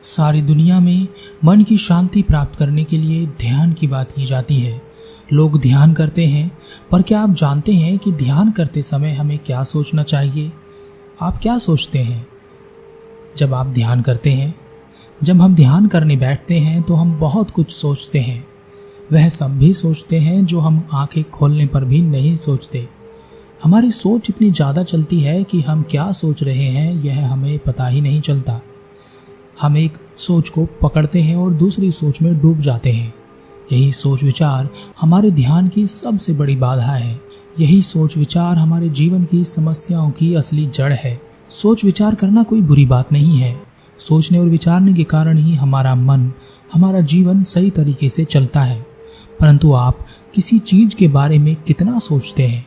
सारी दुनिया में मन की शांति प्राप्त करने के लिए ध्यान की बात की जाती है। लोग ध्यान करते हैं, पर क्या आप जानते हैं कि ध्यान करते समय हमें क्या सोचना चाहिए? आप क्या सोचते हैं जब आप ध्यान करते हैं? जब हम ध्यान करने बैठते हैं तो हम बहुत कुछ सोचते हैं। वह सब भी सोचते हैं जो हम आंखें खोलने पर भी नहीं सोचते। हमारी सोच इतनी ज़्यादा चलती है कि हम क्या सोच रहे हैं यह हमें पता ही नहीं चलता। हम एक सोच को पकड़ते हैं और दूसरी सोच में डूब जाते हैं। यही सोच विचार हमारे ध्यान की सबसे बड़ी बाधा है। यही सोच विचार हमारे जीवन की समस्याओं की असली जड़ है। सोच विचार करना कोई बुरी बात नहीं है। सोचने और विचारने के कारण ही हमारा मन, हमारा जीवन सही तरीके से चलता है। परंतु आप किसी चीज़ के बारे में कितना सोचते हैं?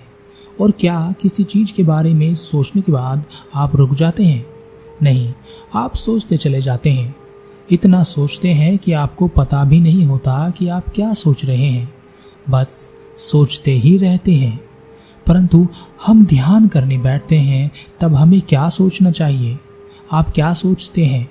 और क्या किसी चीज़ के बारे में सोचने के बाद आप रुक जाते हैं? नहीं, आप सोचते चले जाते हैं। इतना सोचते हैं कि आपको पता भी नहीं होता कि आप क्या सोच रहे हैं। बस सोचते ही रहते हैं। परंतु हम ध्यान करने बैठते हैं तब हमें क्या सोचना चाहिए? आप क्या सोचते हैं?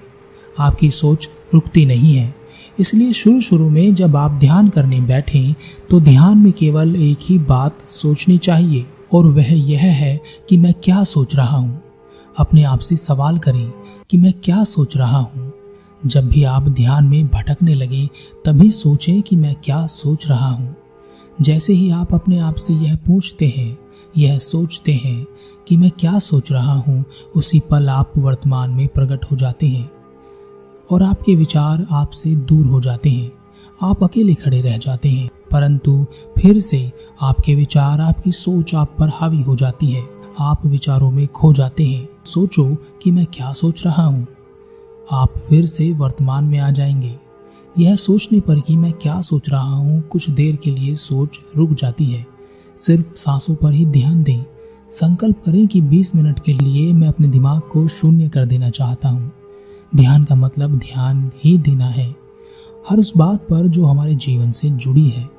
आपकी सोच रुकती नहीं है। इसलिए शुरू में जब आप ध्यान करने बैठें तो ध्यान में केवल एक ही बात सोचनी चाहिए, और वह यह है कि मैं क्या सोच रहा हूँ। अपने आप से सवाल करें कि मैं क्या सोच रहा हूँ। जब भी आप ध्यान में भटकने लगे तभी सोचें कि मैं क्या सोच रहा हूँ। जैसे ही आप अपने आप से यह पूछते हैं, यह सोचते हैं कि मैं क्या सोच रहा हूँ, उसी पल आप वर्तमान में प्रकट हो जाते हैं और आपके विचार आपसे दूर हो जाते हैं। आप अकेले खड़े रह जाते हैं, परंतु फिर से आपके विचार, आपकी सोच आप पर हावी हो जाती है। आप विचारों में खो जाते हैं। सोचो कि मैं क्या सोच रहा हूँ। आप फिर से वर्तमान में आ जाएंगे। यह सोचने पर कि मैं क्या सोच रहा हूँ, कुछ देर के लिए सोच रुक जाती है। सिर्फ सांसों पर ही ध्यान दें। संकल्प करें कि 20 मिनट के लिए मैं अपने दिमाग को शून्य कर देना चाहता हूँ। ध्यान का मतलब ध्यान ही देना है, हर उस बात पर जो हमारे जीवन से जुड़ी है।